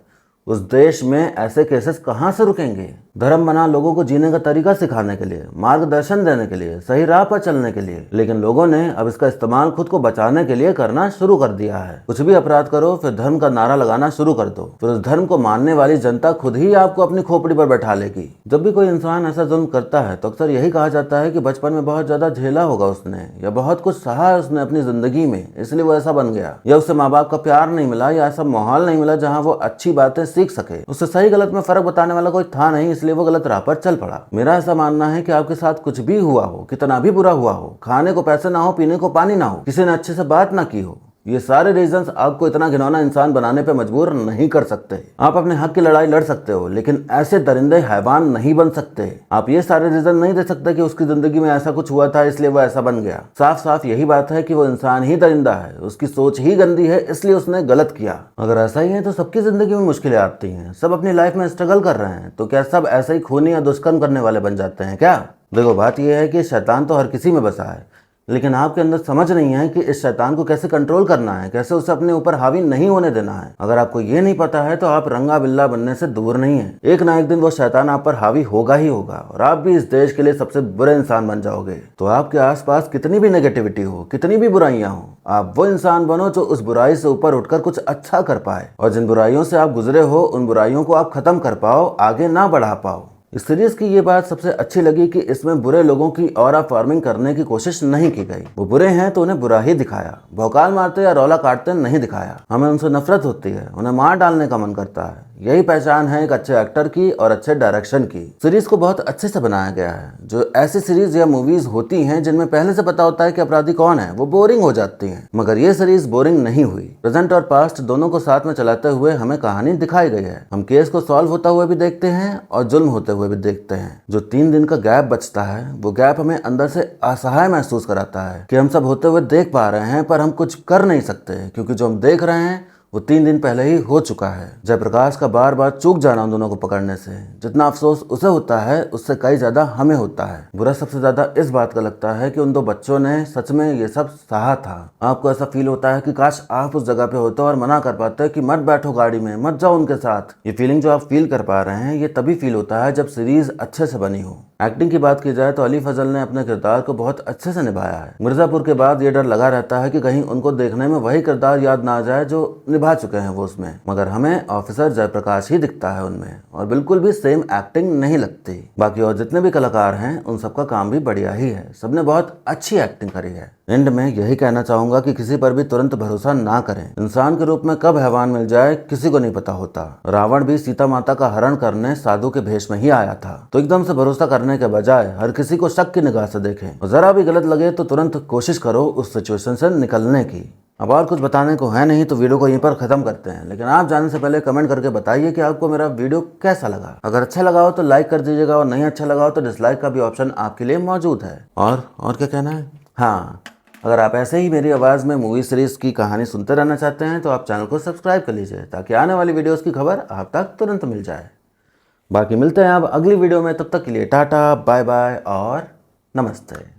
उस देश में ऐसे केसेस कहां से रुकेंगे। धर्म बना लोगों को जीने का तरीका सिखाने के लिए, मार्गदर्शन देने के लिए, सही राह पर चलने के लिए, लेकिन लोगों ने अब इसका इस्तेमाल खुद को बचाने के लिए करना शुरू कर दिया है। कुछ भी अपराध करो फिर धर्म का नारा लगाना शुरू कर दो, फिर उस धर्म को मानने वाली जनता खुद ही आपको अपनी खोपड़ी पर बैठा लेगी। जब भी कोई इंसान ऐसा जुल्म करता है तो अक्सर यही कहा जाता है कि बचपन में बहुत ज्यादा झेला होगा उसने, या बहुत कुछ सहा है उसने अपनी जिंदगी में, इसलिए वो ऐसा बन गया, या उसे माँ बाप का प्यार नहीं मिला, या ऐसा माहौल नहीं मिला जहाँ वो अच्छी बातें सीख सके। उससे सही गलत में फर्क बताने वाला कोई था नहीं, इसलिए वो गलत राह पर चल पड़ा। मेरा ऐसा मानना है कि आपके साथ कुछ भी हुआ हो, कितना भी बुरा हुआ हो, खाने को पैसे ना हो, पीने को पानी ना हो, किसी ने अच्छे से बात ना की हो, ये सारे रीजंस आपको इतना घिनौना इंसान बनाने पे मजबूर नहीं कर सकते। आप अपने हक की लड़ाई लड़ सकते हो, लेकिन ऐसे दरिंदे हैवान नहीं बन सकते। आप ये सारे रीजन नहीं दे सकते कि उसकी जिंदगी में ऐसा कुछ हुआ था इसलिए वो ऐसा बन गया। साफ साफ यही बात है कि वो इंसान ही दरिंदा है, उसकी सोच ही गंदी है, इसलिए उसने गलत किया। अगर ऐसा ही है तो सबकी जिंदगी में मुश्किलें आती हैं, सब अपनी लाइफ में स्ट्रगल कर रहे हैं, तो क्या सब ऐसे ही खूनी या दुष्कर्म करने वाले बन जाते हैं क्या? देखो, बात यह है कि शैतान तो हर किसी में बसा है, लेकिन आपके अंदर समझ नहीं है कि इस शैतान को कैसे कंट्रोल करना है, कैसे उसे अपने ऊपर हावी नहीं होने देना है। अगर आपको ये नहीं पता है तो आप रंगा बिल्ला बनने से दूर नहीं है। एक ना एक दिन वो शैतान आप पर हावी होगा ही होगा और आप भी इस देश के लिए सबसे बुरे इंसान बन जाओगे। तो आपके आसपास कितनी भी नेगेटिविटी हो, कितनी भी बुराइयां हो, आप वो इंसान बनो जो उस बुराई से ऊपर उठकर कुछ अच्छा कर पाए, और जिन बुराइयों से आप गुजरे हो उन बुराइयों को आप खत्म कर पाओ, आगे ना बढ़ा पाओ। इस सीरीज की ये बात सबसे अच्छी लगी कि इसमें बुरे लोगों की ऑरा फार्मिंग करने की कोशिश नहीं की गई। वो बुरे हैं तो उन्हें बुरा ही दिखाया, भौकाल मारते या रौला काटते नहीं दिखाया। हमें उनसे नफरत होती है, उन्हें मार डालने का मन करता है। यही पहचान है एक अच्छे एक्टर की और अच्छे डायरेक्शन की। सीरीज को बहुत अच्छे से बनाया गया है। जो ऐसी सीरीज या मूवीज होती हैं जिनमें पहले से पता होता है कि अपराधी कौन है, वो बोरिंग हो जाती हैं, मगर ये सीरीज बोरिंग नहीं हुई। प्रेजेंट और पास्ट दोनों को साथ में चलाते हुए हमें कहानी दिखाई गई है। हम केस को सॉल्व होता हुआ भी देखते हैं और जुल्म होते हुए भी देखते हैं। जो 3 दिन का गैप बचता है, वो गैप हमें अंदर से असहाय महसूस कराता है कि हम सब होते हुए देख पा रहे हैं पर हम कुछ कर नहीं सकते, क्योंकि जो हम देख रहे हैं वो 3 दिन पहले ही हो चुका है। जयप्रकाश का बार बार चूक जाना उन दोनों को पकड़ने से जितना अफसोस उसे होता है, उससे कई ज्यादा हमें होता है। बुरा सबसे ज्यादा इस बात का लगता है कि उन 2 बच्चों ने सच में ये सब सहा था। आपको ऐसा फील होता है कि काश आप उस जगह पे होते और मना कर पाते कि मत बैठो गाड़ी में, मत जाओ उनके साथ। ये फीलिंग जो आप फील कर पा रहे हैं, ये तभी फील होता है जब सीरीज अच्छे से बनी हो। एक्टिंग की बात की जाए तो अली फजल ने अपने किरदार को बहुत अच्छे से निभाया है। मिर्जापुर के बाद ये डर लगा रहता है कि कहीं उनको देखने में वही किरदार याद ना आ जाए जो निभा चुके हैं वो उसमें, मगर हमें ऑफिसर जयप्रकाश ही दिखता है उनमें, और बिल्कुल भी सेम एक्टिंग नहीं लगती। बाकी और जितने भी कलाकार हैं उन सबका काम भी बढ़िया ही है, सबने बहुत अच्छी एक्टिंग करी है। एंड में यही कहना चाहूंगा कि किसी पर भी तुरंत भरोसा ना करें। इंसान के रूप में कब हैवान मिल जाए किसी को नहीं पता होता। रावण भी सीता माता का हरण करने साधु के भेष में ही आया था, तो एकदम से भरोसा करने के बजाय हर किसी को शक की निगाह से देखें, और जरा भी गलत लगे तो तुरंत कोशिश करो उस सिचुएशन से निकलने की। अब और कुछ बताने को है नहीं तो वीडियो को यहीं पर खत्म करते हैं, लेकिन आप जाने से पहले कमेंट करके बताइए कि आपको मेरा वीडियो कैसा लगा। अगर अच्छा लगा हो तो लाइक कर दीजिएगा, और नहीं अच्छा लगा हो तो डिसलाइक का भी ऑप्शन आपके लिए मौजूद है। और क्या कहना है, हाँ, अगर आप ऐसे ही मेरी आवाज़ में मूवी सीरीज की कहानी सुनते रहना चाहते हैं तो आप चैनल को सब्सक्राइब कर लीजिए, ताकि आने वाली वीडियोस की खबर आप तक तुरंत मिल जाए। बाकी मिलते हैं अब अगली वीडियो में, तब तक के लिए टाटा, बाय बाय और नमस्ते।